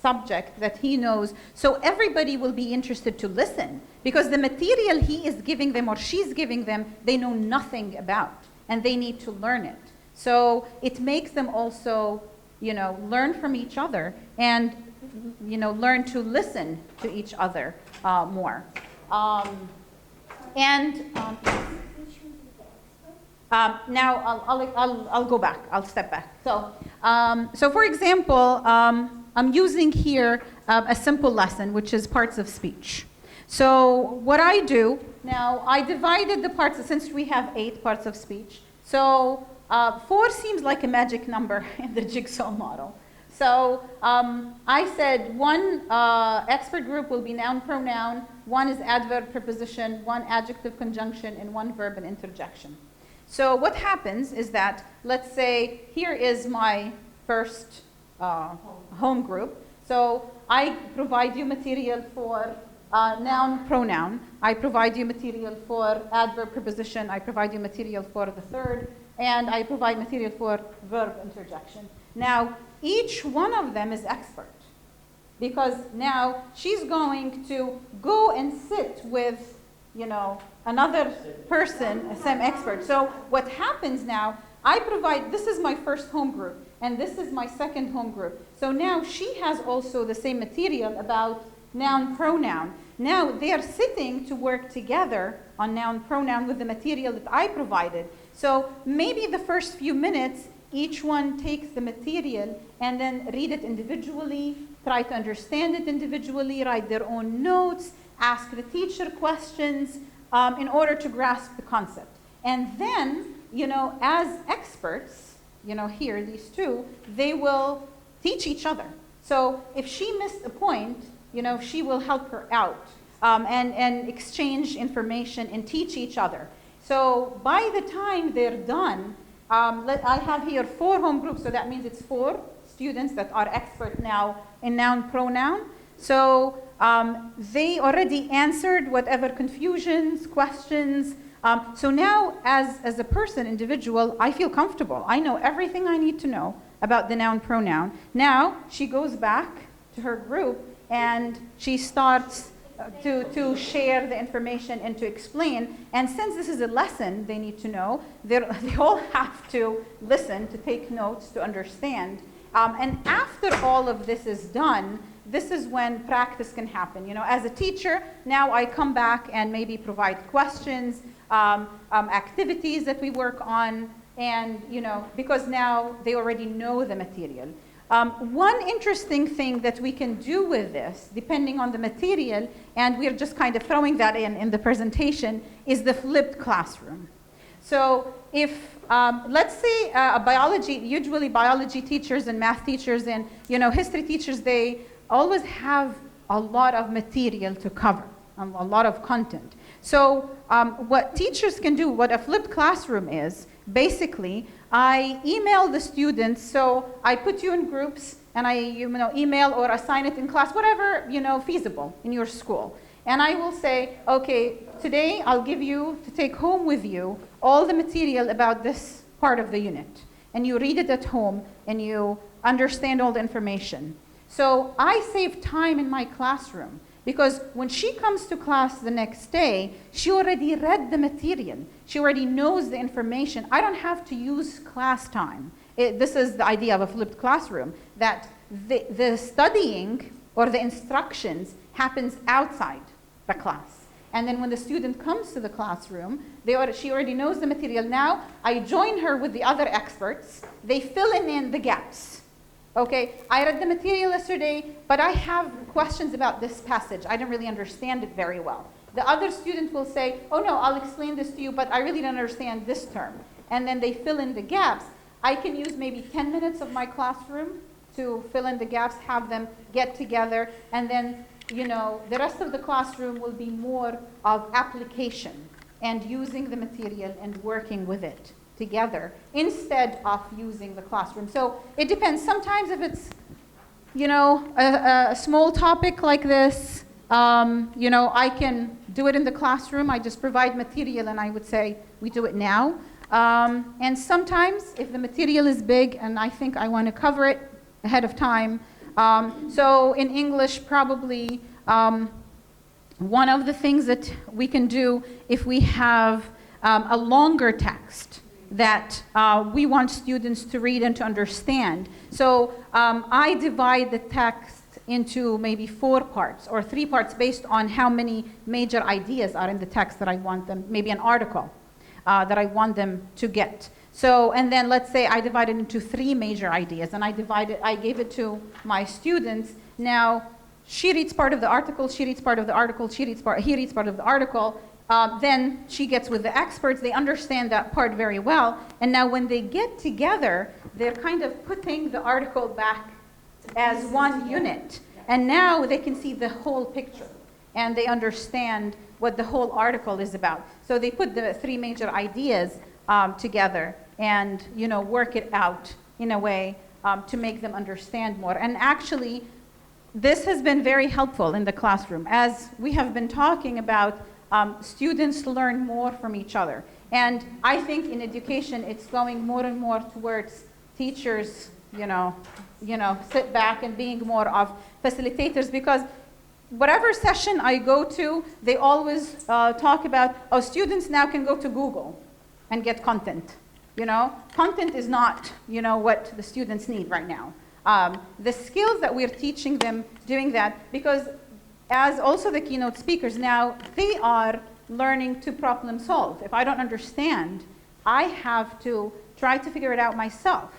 subject that he knows. So everybody will be interested to listen because the material he is giving them or she's giving them, they know nothing about and they need to learn it. So it makes them also, learn from each other and, learn to listen to each other more. Now I'll go back. I'll step back. So for example, I'm using here a simple lesson, which is parts of speech. So what I do now, I divided the parts since we have 8 parts of speech. So 4 seems like a magic number in the Jigsaw model. So I said 1 expert group will be noun pronoun, 1 is adverb preposition, 1 adjective conjunction, and 1 verb and interjection. So what happens is that, let's say, here is my first home group. So I provide you material for noun, pronoun. I provide you material for adverb, preposition. I provide you material for the third. And I provide material for verb, interjection. Now, each one of them is expert. Because now she's going to go and sit with, another person, some expert. So what happens now, I provide, this is my first home group, and this is my second home group. So now she has also the same material about noun, pronoun. Now they are sitting to work together on noun, pronoun with the material that I provided. So maybe the first few minutes, each one takes the material and then read it individually, try to understand it individually, write their own notes, ask the teacher questions in order to grasp the concept. And then, as experts, here, these 2, they will teach each other. So if she missed a point, she will help her out and exchange information and teach each other. So by the time they're done, I have here 4 home groups, so that means it's 4 students that are expert now in noun, pronoun. So they already answered whatever confusions, questions. So now, as a person, individual, I feel comfortable. I know everything I need to know about the noun, pronoun. Now, she goes back to her group and she starts to share the information and to explain. And since this is a lesson they need to know, they all have to listen, to take notes, to understand. And after all of this is done, this is when practice can happen. As a teacher, now I come back and maybe provide questions, activities that we work on, and because now they already know the material. One interesting thing that we can do with this, depending on the material, and we're just kind of throwing that in the presentation, is the flipped classroom. So if, let's say usually biology teachers and math teachers and history teachers, they always have a lot of material to cover, a lot of content. So what teachers can do, what a flipped classroom is, basically, I email the students, so I put you in groups and I email or assign it in class, whatever feasible in your school. And I will say, okay, today I'll give you to take home with you all the material about this part of the unit. And you read it at home and you understand all the information. So I save time in my classroom because when she comes to class the next day, she already read the material. She already knows the information. I don't have to use class time. This is the idea of a flipped classroom, that the studying or the instructions happens outside the class. And then when the student comes to the classroom, she already knows the material. Now I join her with the other experts. They fill in the gaps. Okay, I read the material yesterday, but I have questions about this passage. I don't really understand it very well. The other student will say, oh no, I'll explain this to you, but I really don't understand this term. And then they fill in the gaps. I can use maybe 10 minutes of my classroom to fill in the gaps, have them get together, and then the rest of the classroom will be more of application and using the material and working with it together instead of using the classroom. So it depends. Sometimes if it's, a small topic like this, I can do it in the classroom. I just provide material and I would say, we do it now. And sometimes if the material is big and I think I want to cover it ahead of time, so in English, probably one of the things that we can do if we have a longer text that we want students to read and to understand. So I divide the text into maybe 4 parts or 3 parts based on how many major ideas are in the text that I want them, maybe an article that I want them to get. So, and then let's say I divide it into 3 major ideas and I gave it to my students. Now, she reads part of the article, she reads part of the article, he reads part of the article. Then she gets with the experts, they understand that part very well. And now when they get together, they're kind of putting the article back as one unit. And now they can see the whole picture and they understand what the whole article is about. So they put the 3 major ideas together and work it out in a way to make them understand more. And actually, this has been very helpful in the classroom. As we have been talking about, students learn more from each other. And I think in education, it's going more and more towards teachers, sit back and being more of facilitators, because whatever session I go to, they always talk about, students now can go to Google and get content. Content is not, what the students need right now. The skills that we're teaching them doing that, because as also the keynote speakers now, they are learning to problem solve. If I don't understand, I have to try to figure it out myself.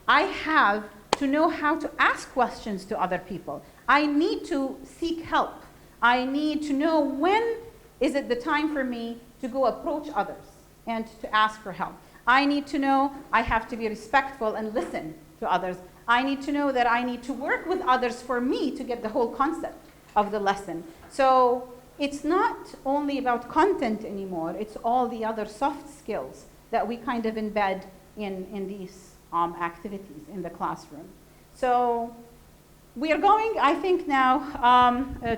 I have to know how to ask questions to other people. I need to seek help. I need to know when is it the time for me to go approach others and to ask for help. I need to know I have to be respectful and listen to others. I need to know that I need to work with others for me to get the whole concept of the lesson. So it's not only about content anymore, it's all the other soft skills that we kind of embed in these activities in the classroom. So we are going, I think now,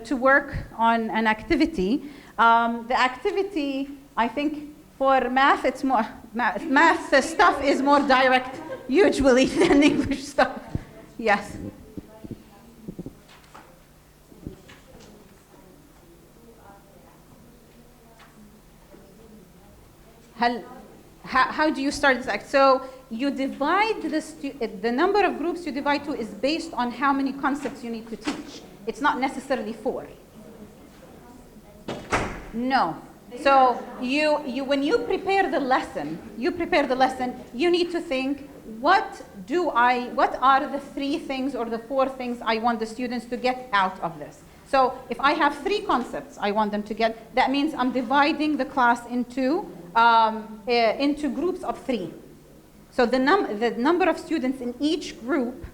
to work on an activity. The activity, I think for math, it's more, math stuff is more direct usually than English stuff. Yes. How do you start this act? So you divide the number of groups you divide to is based on how many concepts you need to teach. It's not necessarily 4. No. So when you prepare the lesson, you need to think, what are the 3 things or the 4 things I want the students to get out of this? So if I have 3 concepts I want them to get, that means I'm dividing the class into groups of 3. So the number of students in each group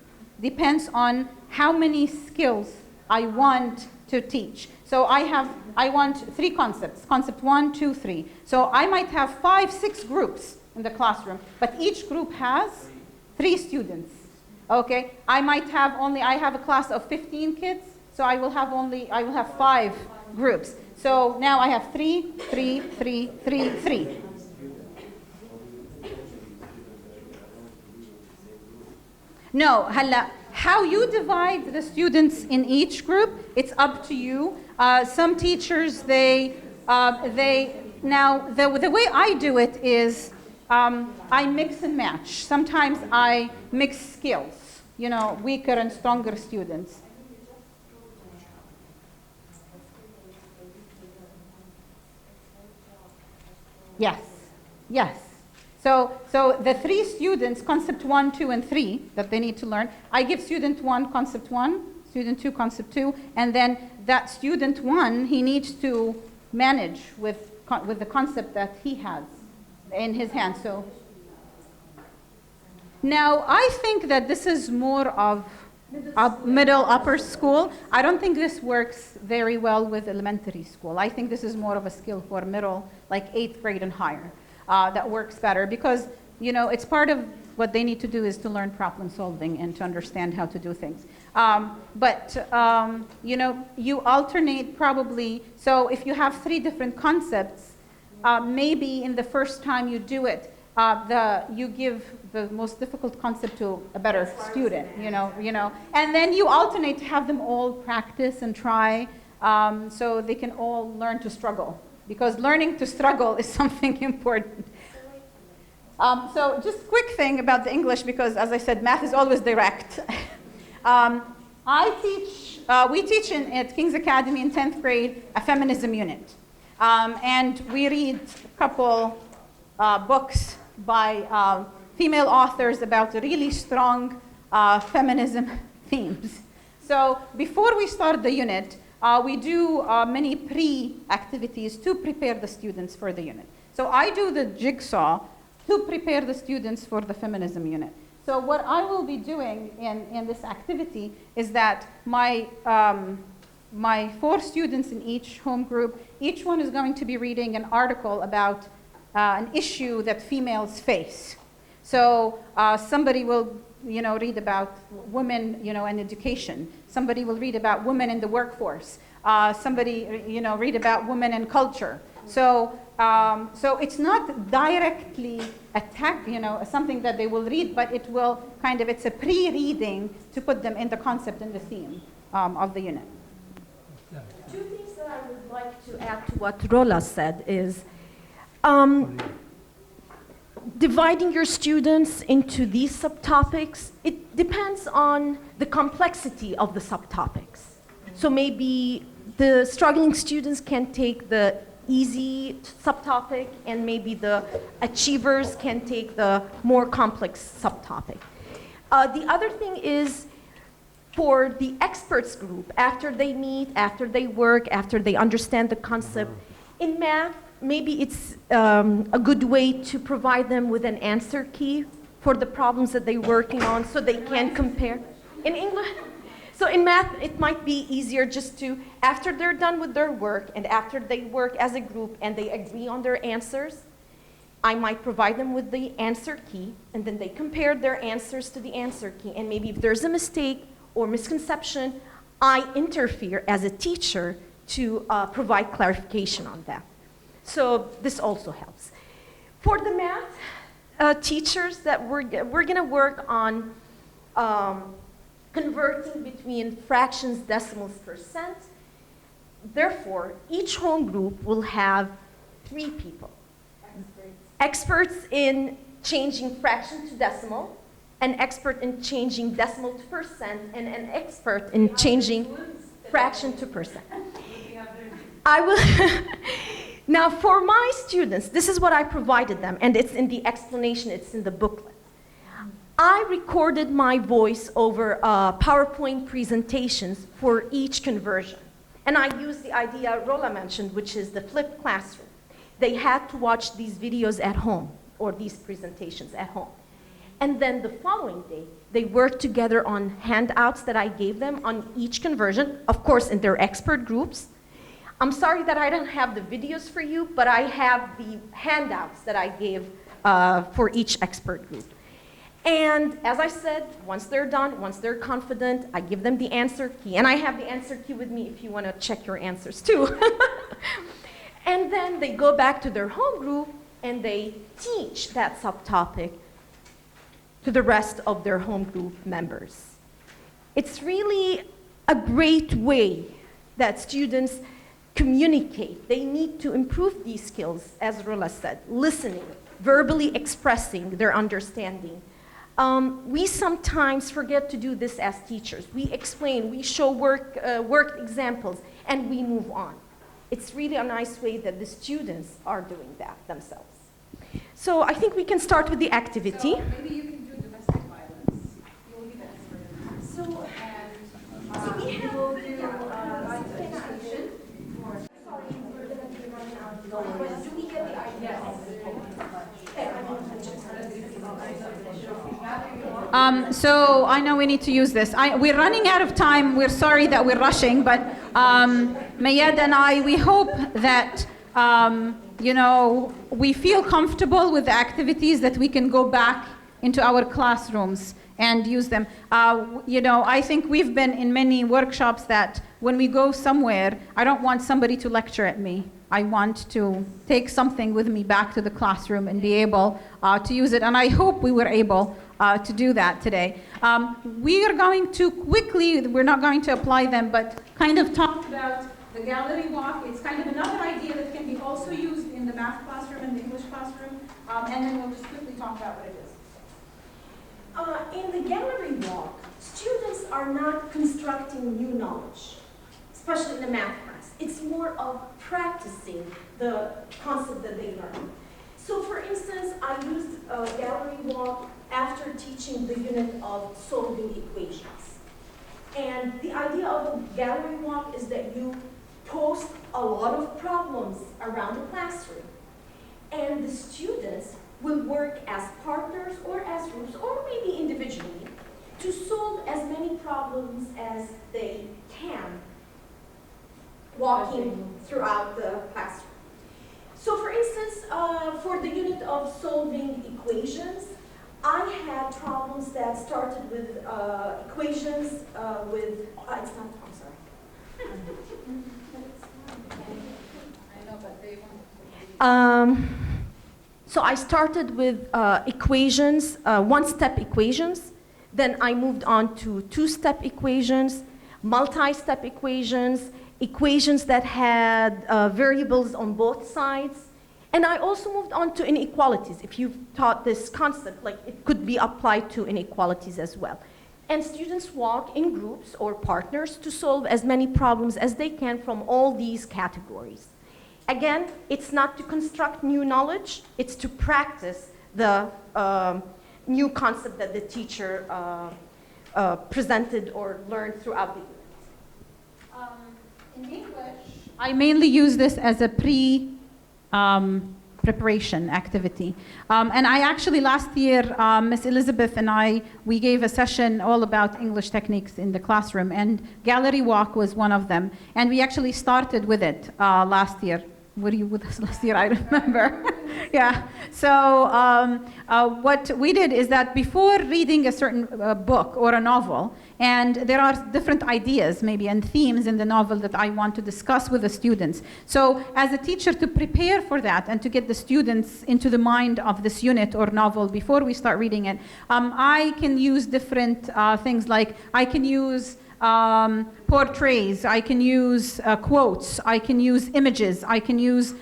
depends on how many skills I want to teach. So I want 3 concepts, concept 1, 2, 3. So I might have 5, 6 groups in the classroom, but each group has 3 students. Okay, I have a class of 15 kids, so I will have 5 groups. So now I have 3, 3, 3, 3, 3. No, how you divide the students in each group, it's up to you. Some teachers, the way I do it is I mix and match. Sometimes I mix skills, weaker and stronger students. Yes, yes. So the 3 students, concept 1, 2, and 3 that they need to learn, I give student 1 concept 1, student 2 concept 2, and then that student 1, he needs to manage with the concept that he has in his hand. So now I think that this is more of middle, upper school. I don't think this works very well with elementary school. I think this is more of a skill for middle, like 8th grade and higher. That works better because, you know, it's part of what they need to do is to learn problem solving and to understand how to do things. You know, you alternate probably, so if you have 3 different concepts, maybe in the first time you do it, you give the most difficult concept to a better student, you know, and then you alternate to have them all practice and try, so they can all learn to struggle, because learning to struggle is something important. So just quick thing about the English, because as I said, math is always direct. We teach at King's Academy in 10th grade a feminism unit. And we read a couple books by female authors about the really strong feminism themes. So before we start the unit, we do many pre-activities to prepare the students for the unit. So I do the Jigsaw to prepare the students for the feminism unit. So what I will be doing in this activity is that my 4 students in each home group, each one is going to be reading an article about an issue that females face. So somebody will, you know, read about women, you know, and education. Somebody will read about women in the workforce. Somebody, you know, read about women and culture. So it's not directly you know, something that they will read, but it will kind of, it's a pre-reading to put them in the concept and the theme of the unit. 2 things that I would like to add to what Rola said is dividing your students into these subtopics, it depends on the complexity of the subtopics. So maybe the struggling students can take the easy subtopic, and maybe the achievers can take the more complex subtopic. The other thing is for the experts group, after they meet, after they work, after they understand the concept, in math, maybe it's a good way to provide them with an answer key for the problems that they're working on so they can compare. In English? So in math, it might be easier just to, after they're done with their work and after they work as a group and they agree on their answers, I might provide them with the answer key, and then they compare their answers to the answer key. And maybe if there's a mistake or misconception, I interfere as a teacher to provide clarification on that. So this also helps. For the math teachers, that we're going to work on converting between fractions, decimals, percent. Therefore, each home group will have 3 people. Experts in changing fraction to decimal, an expert in changing decimal to percent, and an expert in changing fraction to percent. I will. Now, for my students, this is what I provided them, and it's in the explanation, it's in the booklet. I recorded my voice over PowerPoint presentations for each conversion. And I used the idea Rola mentioned, which is the flipped classroom. They had to watch these videos at home, or these presentations at home. And then the following day, they worked together on handouts that I gave them on each conversion, of course in their expert groups. I'm sorry that I don't have the videos for you, but I have the handouts that I gave for each expert group. And as I said, once they're done, once they're confident, I give them the answer key. And I have the answer key with me if you want to check your answers too. And then they go back to their home group and they teach that subtopic to the rest of their home group members. It's really a great way that students communicate. They need to improve these skills, as Rola said, listening, verbally expressing their understanding. We sometimes forget to do this as teachers. We explain, we show work examples, and we move on. It's really a nice way that the students are doing that themselves. So I think we can start with the activity. So maybe you can do domestic violence. You will be the expert in that. So, And we will do rights of education. sorry, we're going to be running out of time, but do we get the idea? So I know we need to use this. We're running out of time. We're sorry that we're rushing, but Mayyada and I, we hope that we feel comfortable with the activities, that we can go back into our classrooms and use them. I think we've been in many workshops that when we go somewhere, I don't want somebody to lecture at me. I want to take something with me back to the classroom and be able to use it. And I hope we were able to do that today. We are going to quickly, we're not going to apply them, but kind of talk about the gallery walk. It's kind of another idea that can be also used in the math classroom and the English classroom. And then we'll just quickly talk about what it is. In the gallery walk, students are not constructing new knowledge, especially in the math class. It's more of practicing the concept that they learn. So for instance, I used a gallery walk after teaching the unit of solving equations. And the idea of a gallery walk is that you post a lot of problems around the classroom. And the students will work as partners or as groups or maybe individually to solve as many problems as they can walking throughout the classroom. So for instance, for the unit of solving equations, I had problems that started with equations with, it's not, I'm sorry. I know, but they want to. So I started with equations, one-step equations. Then I moved on to two-step equations, multi-step equations, equations that had variables on both sides. And I also moved on to inequalities. If you've taught this concept, like it could be applied to inequalities as well. And students walk in groups or partners to solve as many problems as they can from all these categories. Again, it's not to construct new knowledge, it's to practice the new concept that the teacher presented or learned throughout the unit. In English, I mainly use this as a preparation activity. And I actually last year, Miss Elizabeth and I, we gave a session all about English techniques in the classroom, and gallery walk was one of them. And we actually started with it last year. Were you with us last year? I remember. Yeah. So what we did is that before reading a certain book or a novel, and there are different ideas maybe and themes in the novel that I want to discuss with the students. So as a teacher, to prepare for that and to get the students into the mind of this unit or novel before we start reading it, I can use different things, like I can use portraits, I can use quotes, I can use images, I can use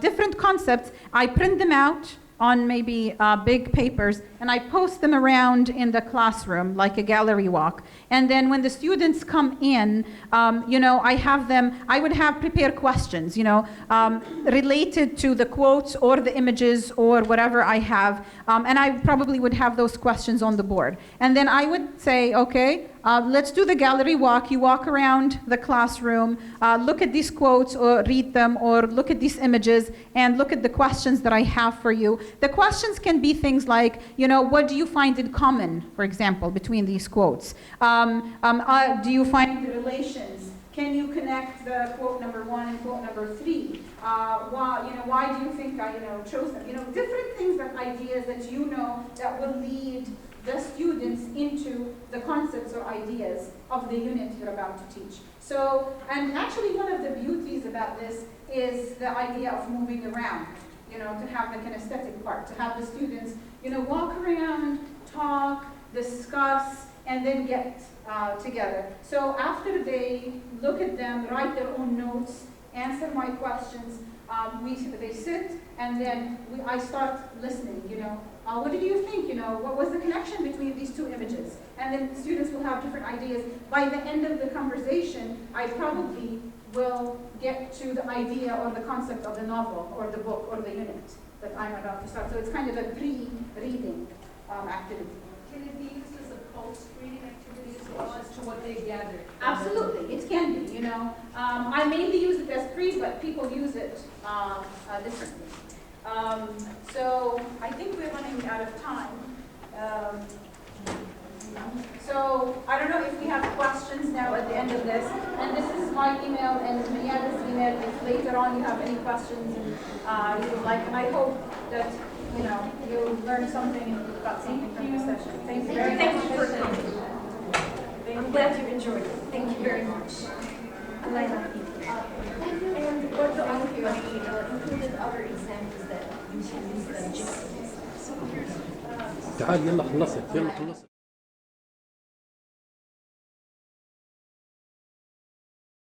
different concepts. I print them out on maybe big papers, and I post them around in the classroom like a gallery walk. And then when the students come in, I would have prepared questions, related to the quotes or the images or whatever I have, and I probably would have those questions on the board. And then I would say, okay, let's do the gallery walk. You walk around the classroom, look at these quotes or read them, or look at these images and look at the questions that I have for you. The questions can be things like, what do you find in common, for example, between these quotes? Do you find the relations? Can you connect the quote number 1 and quote number 3? Why do you think I chose them? Different things, that ideas that that will lead the students into the concepts or ideas of the unit you're about to teach. So, and actually one of the beauties about this is the idea of moving around, to have the kinesthetic part, to have the students, walk around, talk, discuss, and then get together. So after they look at them, write their own notes, answer my questions, they sit, and then I start listening, what did you think, what was the connection between these two images? And then the students will have different ideas. By the end of the conversation, I probably will get to the idea or the concept of the novel or the book or the unit that I'm about to start. So it's kind of a pre-reading activity. Can it be used as a post-reading activity as well as to what they gathered? Absolutely, it can be, I mainly use it as pre, but people use it differently. So I think we're running out of time. So I don't know if we have questions now at the end of this. And this is my email and Mayyada's email. If later on you have any questions and you would like, and I hope that you learned something and got something from this session. Thank you very much. Thank you for coming. I'm glad you enjoyed it. Thank you very much. And what the included other examples that you can use the Jigsaw. تعال يلا خلصت يلا خلصت